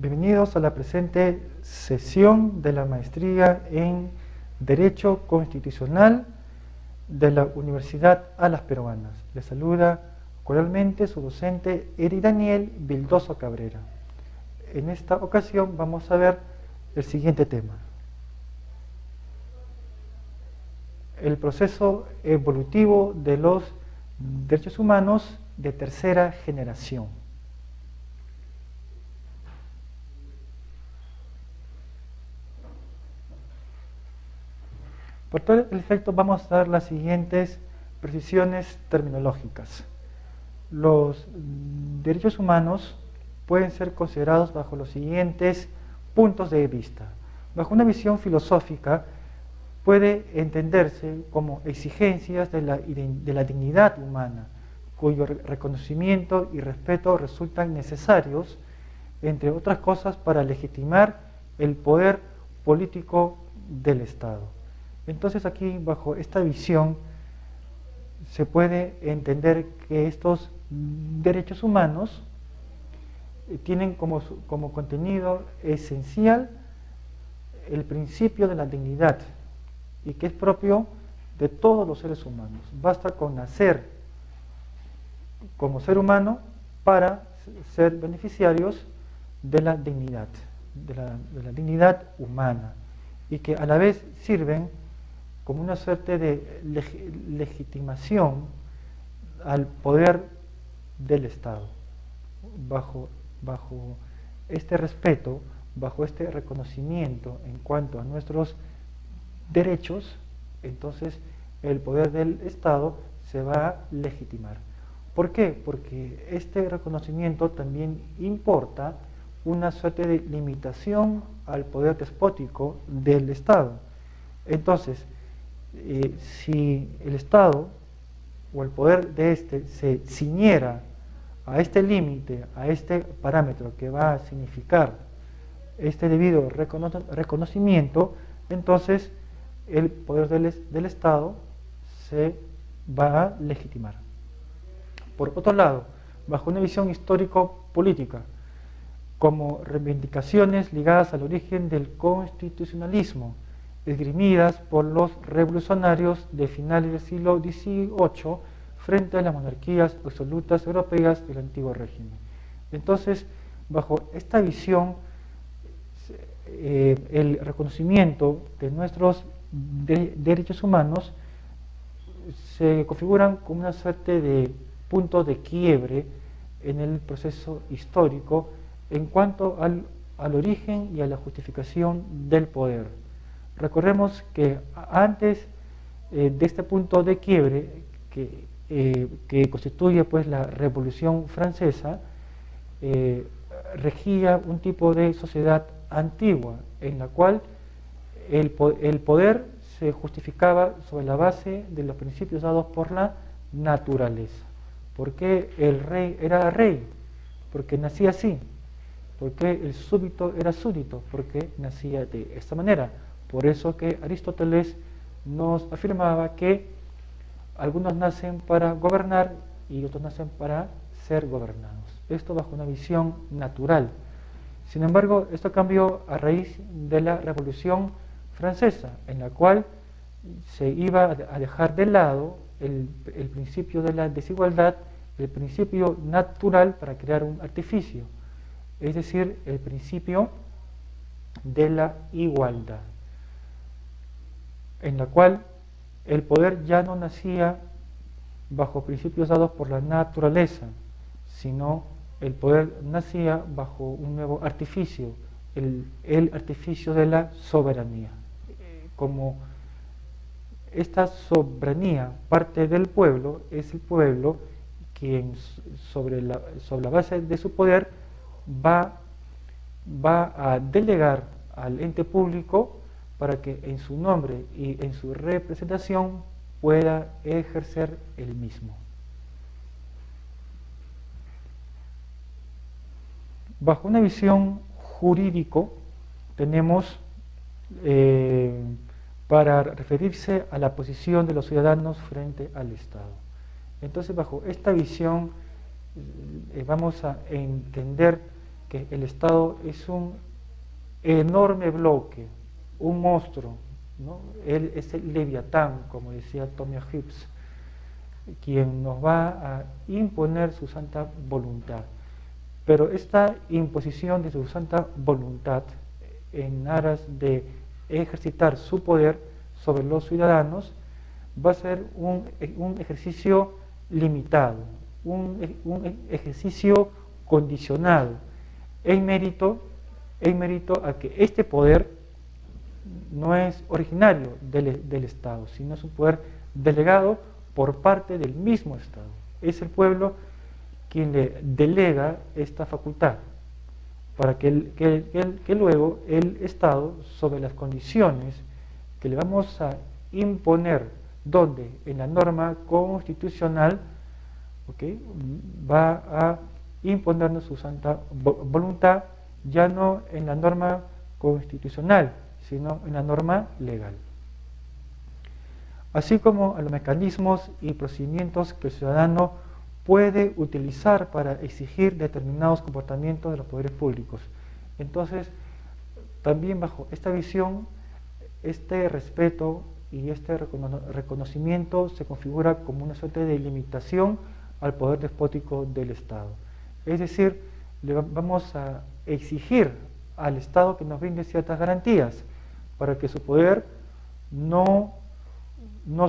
Bienvenidos a la presente sesión de la maestría en Derecho Constitucional de la Universidad Alas Peruanas. Les saluda cordialmente su docente Eri Daniel Vildoso Cabrera. En esta ocasión vamos a ver el siguiente tema: el proceso evolutivo de los derechos humanos de tercera generación. Por todo el efecto vamos a dar las siguientes precisiones terminológicas. Los derechos humanos pueden ser considerados bajo los siguientes puntos de vista. Bajo una visión filosófica puede entenderse como exigencias de la dignidad humana, cuyo reconocimiento y respeto resultan necesarios, entre otras cosas, para legitimar el poder político del Estado. Entonces aquí, bajo esta visión, se puede entender que estos derechos humanos tienen como contenido esencial el principio de la dignidad, y que es propio de todos los seres humanos. Basta con nacer como ser humano para ser beneficiarios de la dignidad, de la dignidad humana, y que a la vez sirven como una suerte de legitimación al poder del Estado. Bajo este respeto, bajo este reconocimiento en cuanto a nuestros derechos, entonces el poder del Estado se va a legitimar. ¿Por qué? Porque este reconocimiento también importa una suerte de limitación al poder despótico del Estado. Entonces, si el Estado o el poder de este se ciñera a este límite, a este parámetro que va a significar este debido reconocimiento, entonces el poder del Estado se va a legitimar. Por otro lado, bajo una visión histórico-política, como reivindicaciones ligadas al origen del constitucionalismo, esgrimidas por los revolucionarios de finales del siglo XVIII frente a las monarquías absolutas europeas del antiguo régimen. Entonces, bajo esta visión, el reconocimiento de nuestros derechos humanos se configuran como una suerte de punto de quiebre en el proceso histórico en cuanto al origen y a la justificación del poder. Recordemos que antes de este punto de quiebre que constituye pues la Revolución Francesa, regía un tipo de sociedad antigua en la cual el poder se justificaba sobre la base de los principios dados por la naturaleza. ¿Por qué el rey era rey? Porque nacía así. ¿Por qué el súbdito era súbdito? Porque nacía de esta manera. Por eso que Aristóteles nos afirmaba que algunos nacen para gobernar y otros nacen para ser gobernados. Esto bajo una visión natural. Sin embargo, esto cambió a raíz de la Revolución Francesa, en la cual se iba a dejar de lado el principio de la desigualdad, el principio natural para crear un artificio, es decir, el principio de la igualdad, en la cual el poder ya no nacía bajo principios dados por la naturaleza, sino el poder nacía bajo un nuevo artificio, el artificio de la soberanía. Como esta soberanía parte del pueblo, es el pueblo quien sobre la base de su poder va a delegar al ente público para que en su nombre y en su representación pueda ejercer el mismo. Bajo una visión jurídico tenemos para referirse a la posición de los ciudadanos frente al Estado. Entonces, bajo esta visión vamos a entender que el Estado es un enorme bloque, un monstruo, ¿no? Él es el Leviatán, como decía Tommy Hibbs, quien nos va a imponer su santa voluntad. Pero esta imposición de su santa voluntad en aras de ejercitar su poder sobre los ciudadanos va a ser un ejercicio limitado, un ejercicio condicionado, en mérito a que este poder no es originario del Estado, sino es un poder delegado por parte del mismo Estado. Es el pueblo quien le delega esta facultad, para que luego el Estado, sobre las condiciones que le vamos a imponer, donde en la norma constitucional, ¿okay?, va a imponernos su santa voluntad, ya no en la norma constitucional, sino en la norma legal. Así como a los mecanismos y procedimientos que el ciudadano puede utilizar para exigir determinados comportamientos de los poderes públicos. Entonces, también bajo esta visión, este respeto y este reconocimiento se configura como una suerte de limitación al poder despótico del Estado. Es decir, le vamos a exigir al Estado que nos brinde ciertas garantías para que su poder no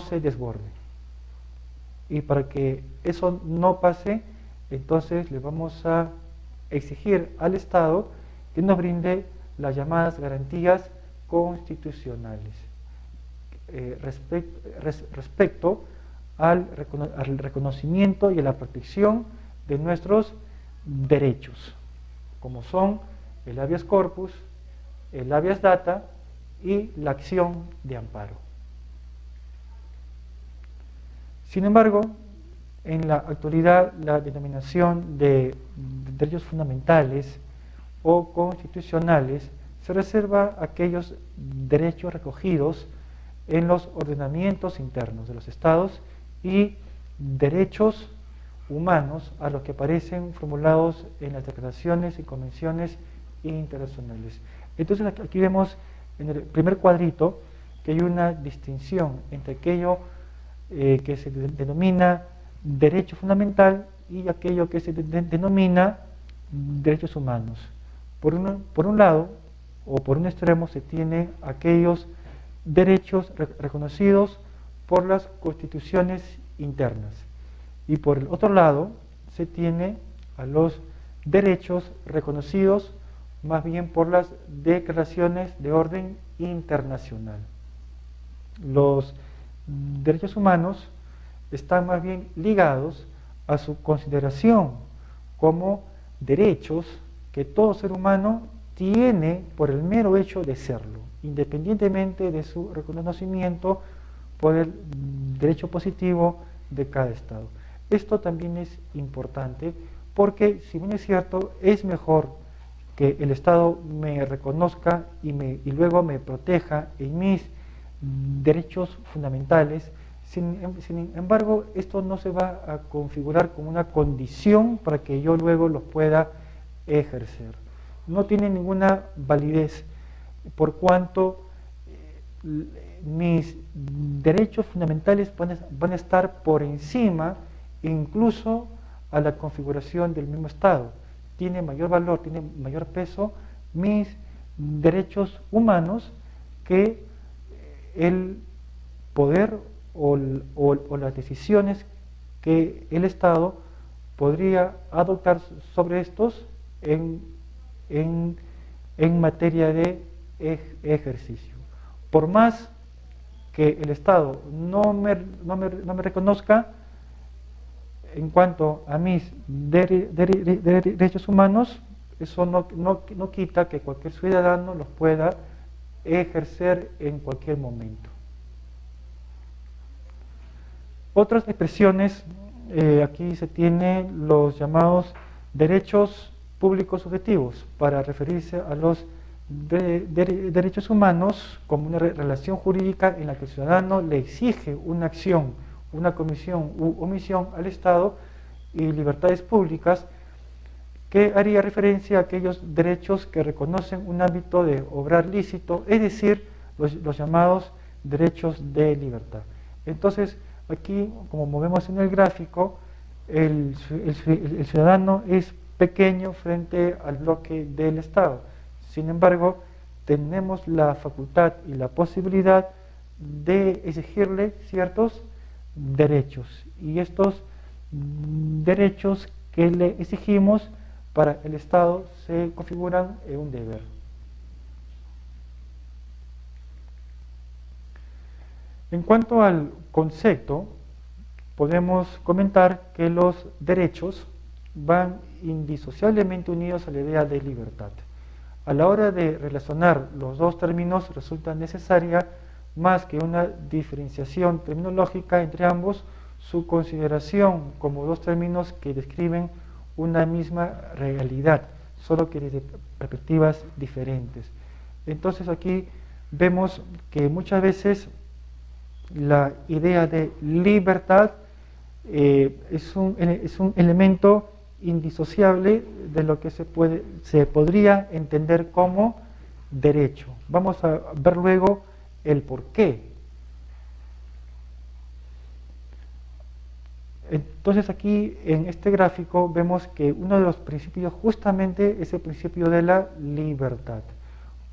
se desborde. Y para que eso no pase, entonces le vamos a exigir al Estado que nos brinde las llamadas garantías constitucionales respecto al reconocimiento y a la protección de nuestros derechos, como son el habeas corpus, el habeas data y la acción de amparo. Sin embargo, en la actualidad la denominación de derechos fundamentales o constitucionales se reserva a aquellos derechos recogidos en los ordenamientos internos de los estados y derechos humanos a los que aparecen formulados en las declaraciones y convenciones internacionales. Entonces aquí vemos en el primer cuadrito que hay una distinción entre aquello que se denomina derecho fundamental y aquello que se denomina derechos humanos. Por un lado, o por un extremo, se tiene aquellos derechos reconocidos por las constituciones internas, y por el otro lado se tiene a los derechos reconocidos más bien por las declaraciones de orden internacional. Los derechos humanos están más bien ligados a su consideración como derechos que todo ser humano tiene por el mero hecho de serlo, independientemente de su reconocimiento por el derecho positivo de cada Estado. Esto también es importante porque, si bien es cierto, es mejor que el Estado me reconozca y luego me proteja en mis derechos fundamentales. Sin embargo, esto no se va a configurar como una condición para que yo luego los pueda ejercer. No tiene ninguna validez, por cuanto mis derechos fundamentales van a estar por encima incluso a la configuración del mismo Estado. Tiene mayor valor, tiene mayor peso mis derechos humanos que el poder o las decisiones que el Estado podría adoptar sobre estos en materia de ejercicio. Por más que el Estado no me reconozca en cuanto a mis derechos humanos, eso no quita que cualquier ciudadano los pueda ejercer en cualquier momento. Otras expresiones, aquí se tienen los llamados derechos públicos subjetivos, para referirse a los derechos humanos como una relación jurídica en la que el ciudadano le exige una acción, una comisión u omisión al Estado, y libertades públicas que haría referencia a aquellos derechos que reconocen un ámbito de obrar lícito, es decir, los llamados derechos de libertad. Entonces, aquí, como vemos en el gráfico, el ciudadano es pequeño frente al bloque del Estado. Sin embargo, tenemos la facultad y la posibilidad de exigirle ciertos derechos. Y estos derechos que le exigimos para el Estado se configuran en un deber. En cuanto al concepto, podemos comentar que los derechos van indisociablemente unidos a la idea de libertad. A la hora de relacionar los dos términos resulta necesaria, más que una diferenciación terminológica entre ambos, su consideración como dos términos que describen una misma realidad, solo que desde perspectivas diferentes. Entonces aquí vemos que muchas veces la idea de libertad es un elemento indisociable de lo que se podría entender como derecho. Vamos a ver luego el porqué. Entonces aquí en este gráfico vemos que uno de los principios justamente es el principio de la libertad.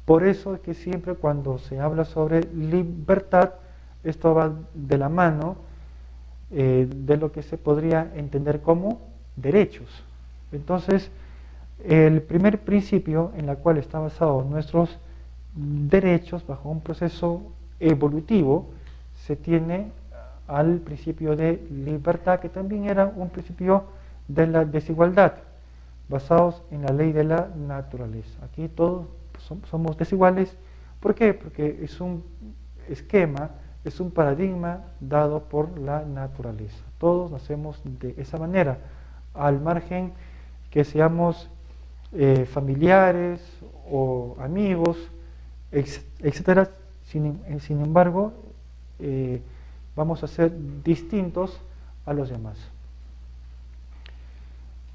Por eso es que siempre cuando se habla sobre libertad, esto va de la mano de lo que se podría entender como derechos. Entonces, el primer principio en el cual están basados nuestros derechos bajo un proceso evolutivo se tiene al principio de libertad, que también era un principio de la desigualdad, basados en la ley de la naturaleza. Aquí todos somos desiguales. ¿Por qué? Porque es un esquema, es un paradigma dado por la naturaleza. Todos nacemos de esa manera, al margen que seamos familiares o amigos, etcétera. Sin embargo, vamos a ser distintos a los demás.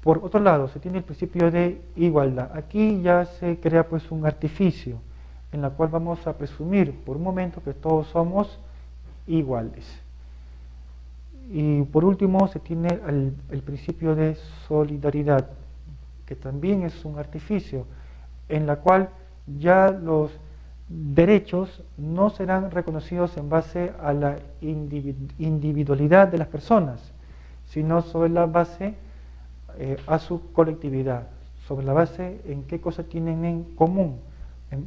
Por otro lado, se tiene el principio de igualdad. Aquí ya se crea pues un artificio en la cual vamos a presumir por un momento que todos somos iguales. Y por último se tiene el principio de solidaridad, que también es un artificio en la cual ya los derechos no serán reconocidos en base a la individualidad de las personas, sino sobre la base a su colectividad, sobre la base en qué cosas tienen en común,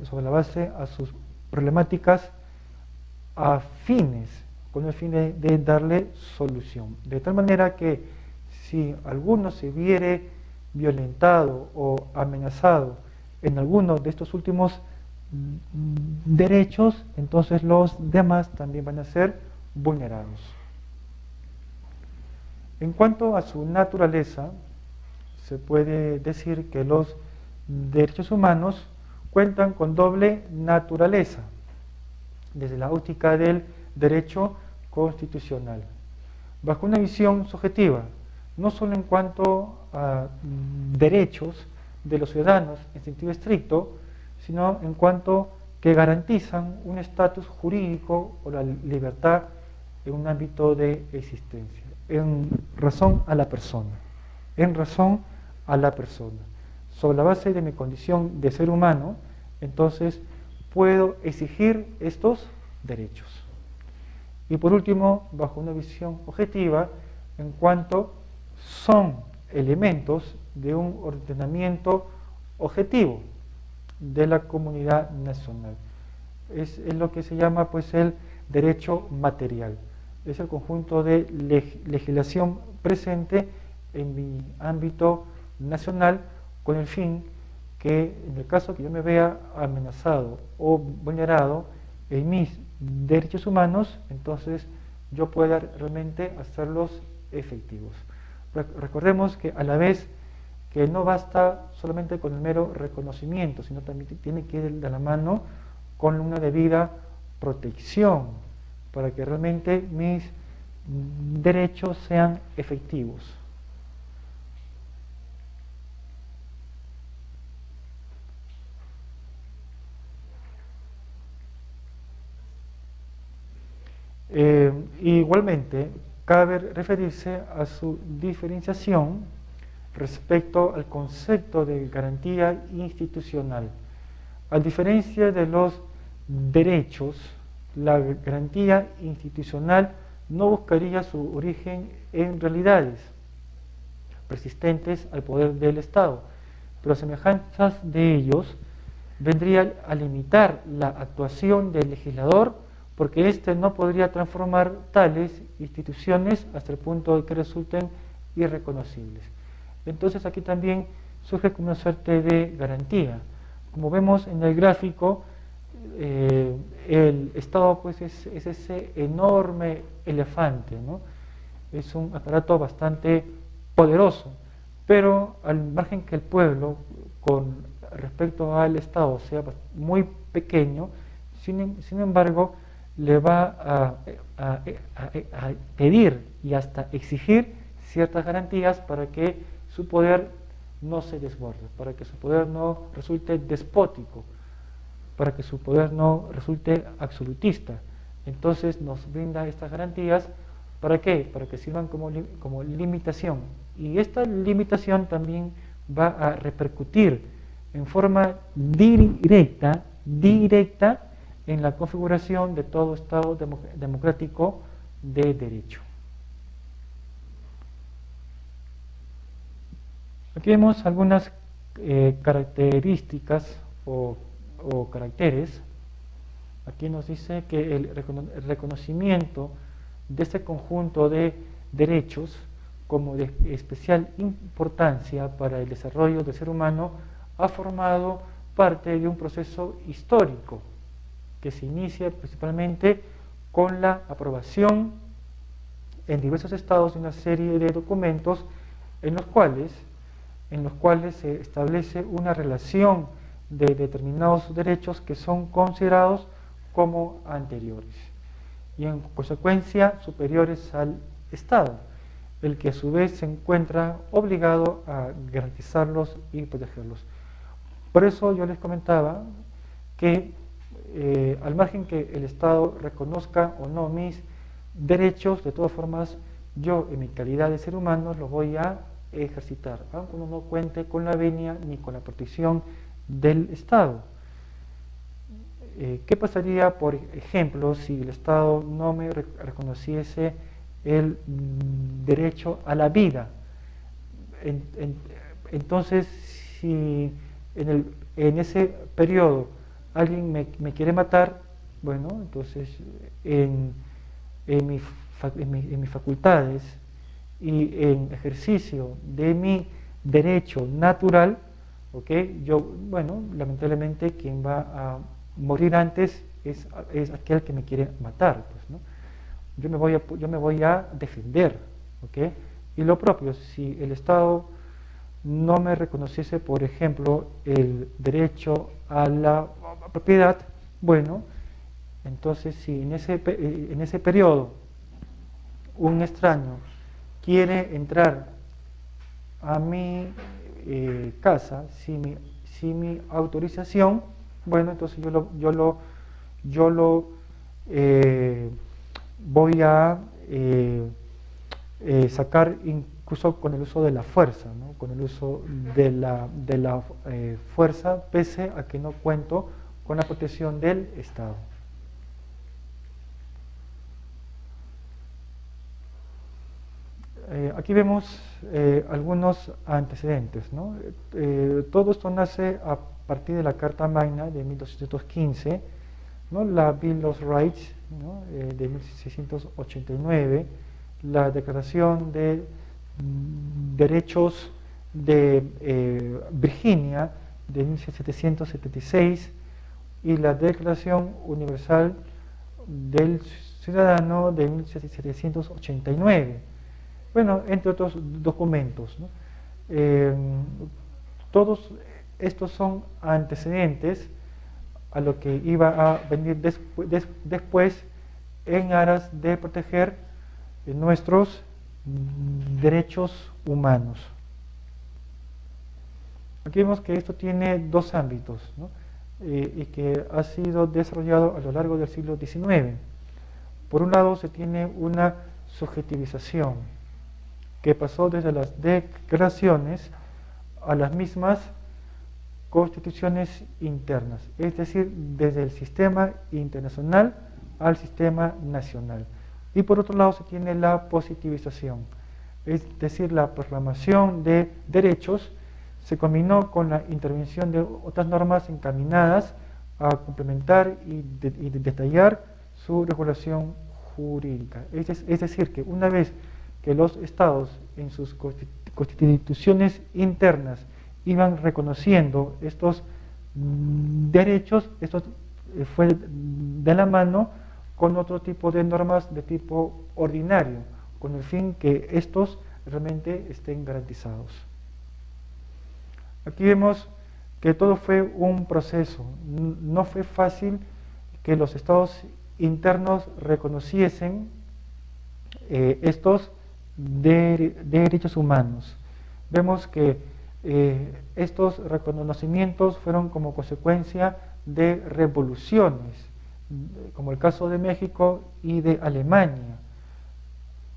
sobre la base a sus problemáticas afines, con el fin de darle solución. De tal manera que si alguno se viere violentado o amenazado en alguno de estos últimos derechos, entonces los demás también van a ser vulnerados. En cuanto a su naturaleza, se puede decir que los derechos humanos cuentan con doble naturaleza, desde la óptica del derecho constitucional, bajo una visión subjetiva, no solo en cuanto a derechos de los ciudadanos en sentido estricto, sino en cuanto que garantizan un estatus jurídico o la libertad en un ámbito de existencia, en razón a la persona, Sobre la base de mi condición de ser humano, entonces puedo exigir estos derechos. Y por último, bajo una visión objetiva, en cuanto son elementos de un ordenamiento objetivo de la comunidad nacional. Es lo que se llama pues el derecho material. Es el conjunto de legislación presente en mi ámbito nacional con el fin que en el caso que yo me vea amenazado o vulnerado en mis derechos humanos, entonces yo pueda realmente hacerlos efectivos. Recordemos que a la vez que no basta solamente con el mero reconocimiento, sino también tiene que ir de la mano con una debida protección para que realmente mis derechos sean efectivos. Igualmente, cabe referirse a su diferenciación respecto al concepto de garantía institucional. A diferencia de los derechos, la garantía institucional no buscaría su origen en realidades persistentes al poder del Estado, pero semejanzas de ellos vendrían a limitar la actuación del legislador, porque éste no podría transformar tales instituciones hasta el punto de que resulten irreconocibles. Entonces aquí también surge como una suerte de garantía. Como vemos en el gráfico, el Estado pues es ese enorme elefante, ¿no? Es un aparato bastante poderoso, pero al margen que el pueblo con respecto al Estado sea muy pequeño, sin embargo le va a pedir y hasta exigir ciertas garantías para que su poder no se desborde, para que su poder no resulte despótico, para que su poder no resulte absolutista. Entonces nos brinda estas garantías, ¿para qué? Para que sirvan como limitación. Y esta limitación también va a repercutir en forma directa en la configuración de todo Estado democrático de derecho. Aquí vemos algunas características o caracteres. Aquí nos dice que el reconocimiento de este conjunto de derechos como de especial importancia para el desarrollo del ser humano ha formado parte de un proceso histórico que se inicia principalmente con la aprobación en diversos estados de una serie de documentos en los cuales se establece una relación de determinados derechos que son considerados como anteriores y en consecuencia superiores al Estado, el que a su vez se encuentra obligado a garantizarlos y protegerlos. Por eso yo les comentaba que al margen que el Estado reconozca o no mis derechos, de todas formas yo en mi calidad de ser humano los voy a ejercitar, aunque uno no cuente con la venia ni con la protección del Estado. ¿Qué pasaría, por ejemplo, si el Estado no me reconociese el derecho a la vida? Entonces, si en ese periodo alguien me quiere matar, bueno, entonces en mis facultades y en ejercicio de mi derecho natural, yo, bueno, lamentablemente quien va a morir antes es aquel que me quiere matar, pues, ¿no? Yo me voy a defender, y lo propio, si el Estado no me reconociese, por ejemplo, el derecho a la propiedad, bueno, entonces si en ese periodo un extraño quiere entrar a mi casa sin mi autorización, bueno, entonces yo lo voy a sacar incluso con el uso de la fuerza, ¿no? Con el uso de la fuerza, pese a que no cuento con la protección del Estado. Aquí vemos algunos antecedentes, ¿no? Todo esto nace a partir de la Carta Magna de 1215, ¿no? La Bill of Rights, ¿no? De 1689, la Declaración de Derechos de Virginia de 1776 y la Declaración Universal del Ciudadano de 1789. Bueno, entre otros documentos, ¿no? Todos estos son antecedentes a lo que iba a venir después en aras de proteger nuestros derechos humanos. Aquí vemos que esto tiene dos ámbitos, ¿no? Y que ha sido desarrollado a lo largo del siglo XIX. Por un lado se tiene una subjetivización que pasó desde las declaraciones a las mismas constituciones internas, es decir, desde el sistema internacional al sistema nacional. Y por otro lado se tiene la positivización, es decir, la proclamación de derechos se combinó con la intervención de otras normas encaminadas a complementar y detallar su regulación jurídica. Es decir, que una vez que los estados en sus constituciones internas iban reconociendo estos derechos, esto fue de la mano con otro tipo de normas de tipo ordinario, con el fin que estos realmente estén garantizados. Aquí vemos que todo fue un proceso, no fue fácil que los estados internos reconociesen estos derechos humanos. Vemos que estos reconocimientos fueron como consecuencia de revoluciones, como el caso de México y de Alemania.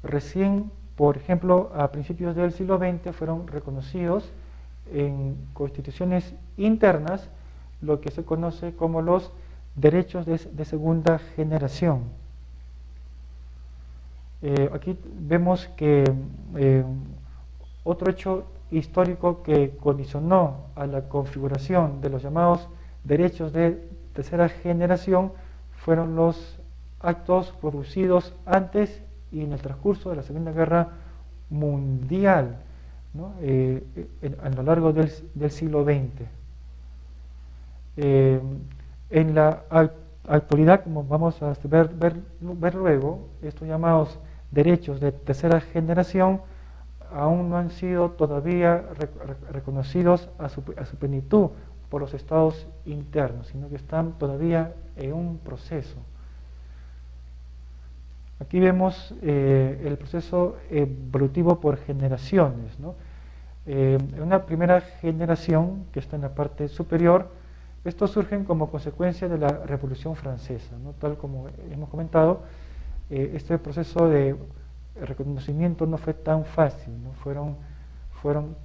Recién, por ejemplo, a principios del siglo XX fueron reconocidos en constituciones internas lo que se conoce como los derechos de segunda generación. Aquí vemos que otro hecho histórico que condicionó a la configuración de los llamados derechos de tercera generación fueron los actos producidos antes y en el transcurso de la Segunda Guerra Mundial, ¿no? A lo largo del siglo XX. En la actualidad, como vamos a ver luego, estos llamados derechos de tercera generación aún no han sido todavía reconocidos a su plenitud por los estados internos, sino que están todavía en un proceso. Aquí vemos el proceso evolutivo por generaciones, ¿no? En una primera generación, que está en la parte superior, estos surgen como consecuencia de la Revolución Francesa, ¿no? Tal como hemos comentado, este proceso de reconocimiento no fue tan fácil, ¿no? Fueron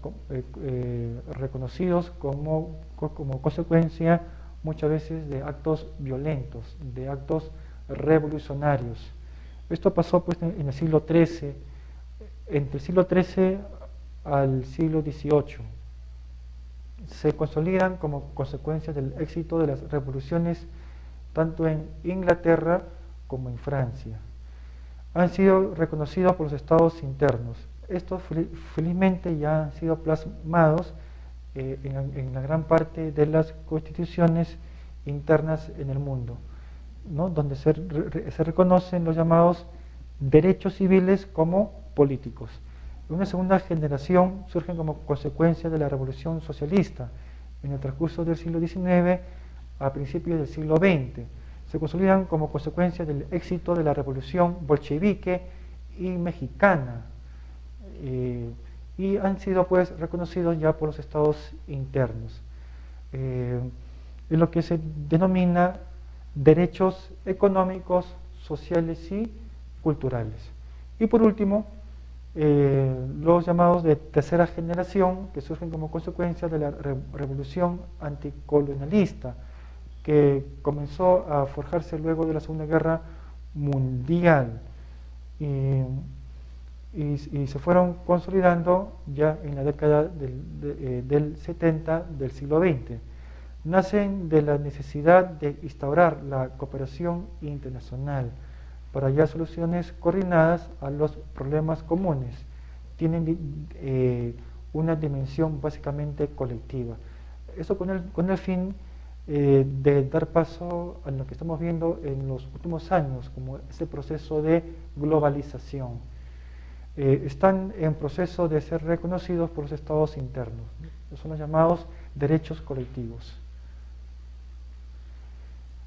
reconocidos como consecuencia muchas veces de actos violentos, de actos revolucionarios. Esto pasó pues en el siglo XIII, entre el siglo XIII al siglo XVIII. Se consolidan como consecuencia del éxito de las revoluciones tanto en Inglaterra como en Francia. Han sido reconocidos por los estados internos. Estos felizmente ya han sido plasmados en la gran parte de las constituciones internas en el mundo, ¿no? Donde se reconocen los llamados derechos civiles como políticos. Una segunda generación surgen como consecuencia de la revolución socialista en el transcurso del siglo XIX a principios del siglo XX. Se consolidan como consecuencia del éxito de la revolución bolchevique y mexicana y han sido pues reconocidos ya por los estados internos. En lo que se denomina derechos económicos, sociales y culturales. Y por último, los llamados de tercera generación, que surgen como consecuencia de la revolución anticolonialista, que comenzó a forjarse luego de la Segunda Guerra Mundial y se fueron consolidando ya en la década del 70 del siglo XX. Nacen de la necesidad de instaurar la cooperación internacional para hallar soluciones coordinadas a los problemas comunes. Tienen una dimensión básicamente colectiva. Eso con el fin de dar paso a lo que estamos viendo en los últimos años, como ese proceso de globalización. Están en proceso de ser reconocidos por los estados internos. Son los llamados derechos colectivos.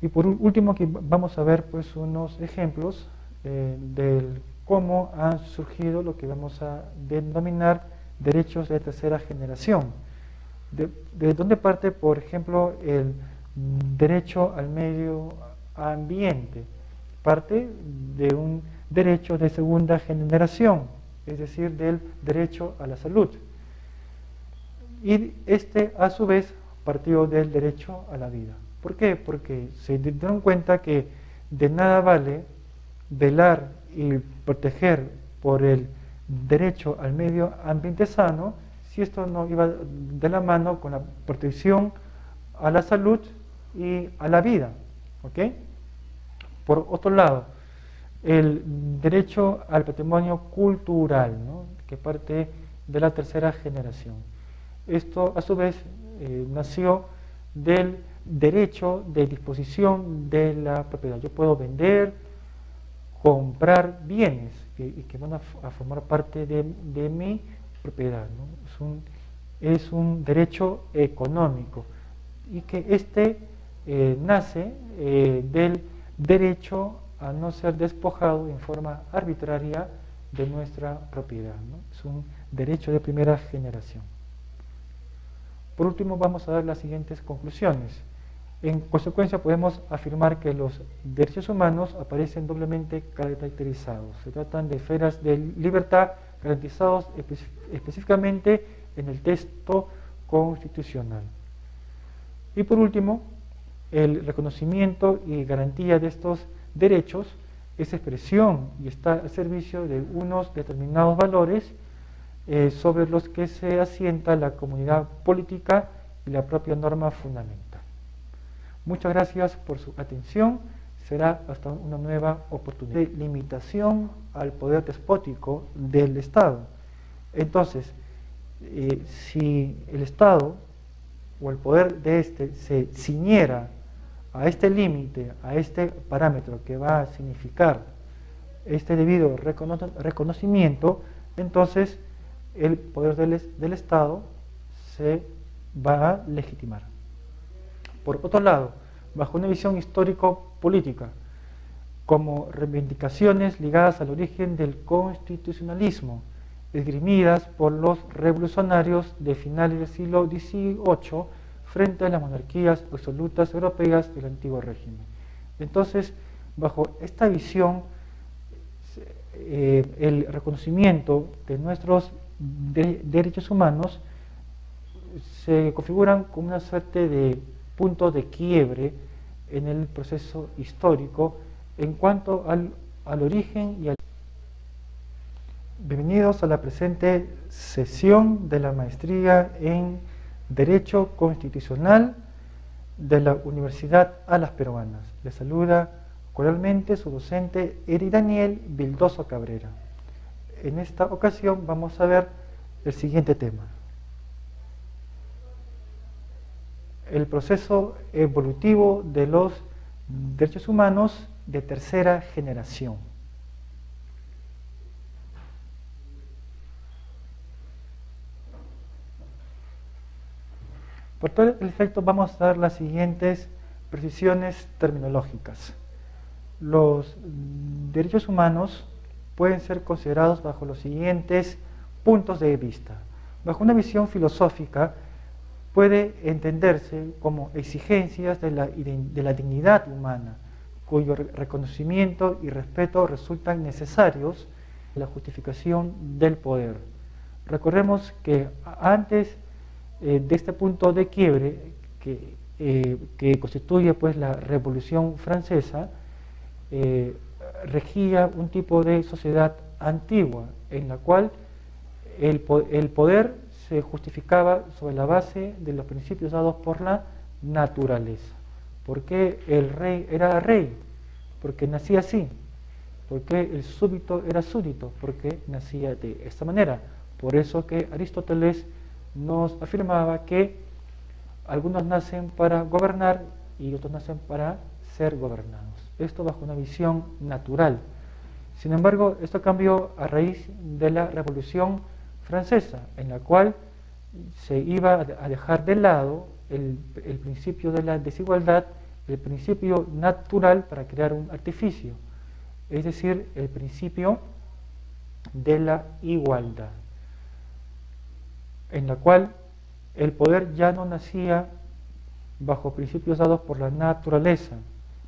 Y por último, aquí vamos a ver pues unos ejemplos de cómo han surgido lo que vamos a denominar derechos de tercera generación. ¿De dónde parte, por ejemplo, el derecho al medio ambiente? parte de un derecho de segunda generación, es decir, del derecho a la salud. Y este, a su vez, partió del derecho a la vida. ¿Por qué? Porque se dieron cuenta que de nada vale velar y proteger por el derecho al medio ambiente sano si esto no iba de la mano con la protección a la salud y a la vida. ¿Ok? Por otro lado, el derecho al patrimonio cultural, ¿no?, que parte de la tercera generación. Esto, a su vez, nació del derecho de disposición de la propiedad. Yo puedo vender, comprar bienes que van a formar parte de mi propiedad, ¿no? Es un derecho económico y que nace del derecho a no ser despojado en forma arbitraria de nuestra propiedad, ¿no? Es un derecho de primera generación. Por último, vamos a dar las siguientes conclusiones. En consecuencia, podemos afirmar que los derechos humanos aparecen doblemente caracterizados. Se tratan de esferas de libertad garantizados específicamente en el texto constitucional. Y por último, el reconocimiento y garantía de estos derechos es expresión y está al servicio de unos determinados valores sobre los que se asienta la comunidad política y la propia norma fundamental. Muchas gracias por su atención. Será hasta una nueva oportunidad. De limitación al poder despótico del Estado. Entonces, si el Estado o el poder de este se ciñera a este límite, a este parámetro que va a significar este debido reconocimiento, entonces el poder del Estado se va a legitimar. Por otro lado, bajo una visión histórico-política, como reivindicaciones ligadas al origen del constitucionalismo, esgrimidas por los revolucionarios de finales del siglo XVIII frente a las monarquías absolutas europeas del antiguo régimen. Entonces, bajo esta visión, el reconocimiento de nuestros derechos humanos se configuran como una suerte de punto de quiebre en el proceso histórico en cuanto al origen y al... Bienvenidos a la presente sesión de la maestría en Derecho Constitucional de la Universidad Alas Peruanas. Les saluda cordialmente su docente Eri Daniel Vildoso Cabrera. En esta ocasión vamos a ver el siguiente tema: el proceso evolutivo de los derechos humanos de tercera generación. Por todo el efecto vamos a dar las siguientes precisiones terminológicas. Los derechos humanos pueden ser considerados bajo los siguientes puntos de vista. Bajo una visión filosófica, puede entenderse como exigencias de la dignidad humana, cuyo reconocimiento y respeto resultan necesarios en la justificación del poder. Recordemos que antes de este punto de quiebre que constituye pues la Revolución Francesa, regía un tipo de sociedad antigua en la cual el poder se justificaba sobre la base de los principios dados por la naturaleza. ¿Por qué el rey era rey? Porque nacía así. ¿Por qué el súbdito era súbdito? Porque nacía de esta manera. Por eso que Aristóteles nos afirmaba que algunos nacen para gobernar y otros nacen para ser gobernados. Esto bajo una visión natural. Sin embargo, esto cambió a raíz de la Revolución Francesa, en la cual se iba a dejar de lado el principio de la desigualdad, el principio natural para crear un artificio, es decir, el principio de la igualdad, en la cual el poder ya no nacía bajo principios dados por la naturaleza,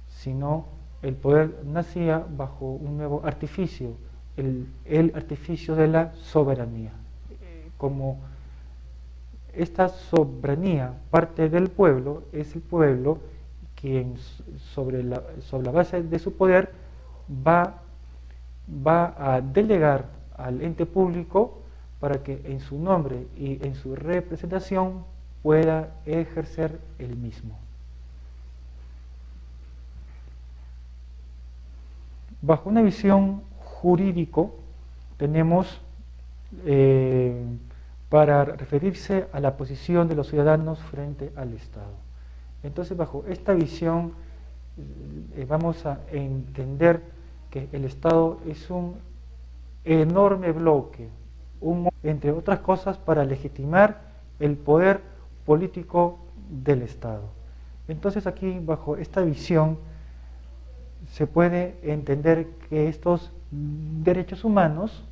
sino el poder nacía bajo un nuevo artificio, el artificio de la soberanía. Como esta soberanía parte del pueblo, es el pueblo quien sobre la base de su poder va a delegar al ente público para que en su nombre y en su representación pueda ejercer el mismo. Bajo una visión jurídico tenemos para referirse a la posición de los ciudadanos frente al Estado. Entonces, bajo esta visión vamos a entender que el Estado es un enorme bloque, entre otras cosas, para legitimar el poder político del Estado. Entonces, aquí, bajo esta visión, se puede entender que estos derechos humanos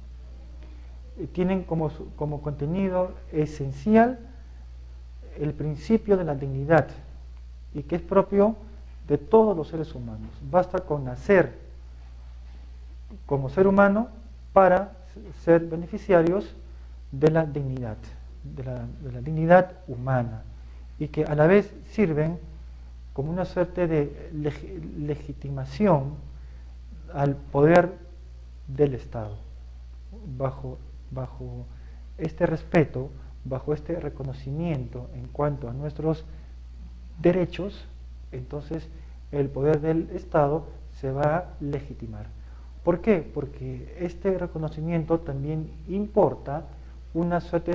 tienen como contenido esencial el principio de la dignidad, y que es propio de todos los seres humanos. Basta con nacer como ser humano para ser beneficiarios de la dignidad, de la dignidad humana, y que a la vez sirven como una suerte de legitimación al poder del Estado. Bajo este respeto, bajo este reconocimiento en cuanto a nuestros derechos, entonces el poder del Estado se va a legitimar. ¿Por qué? Porque este reconocimiento también importa una suerte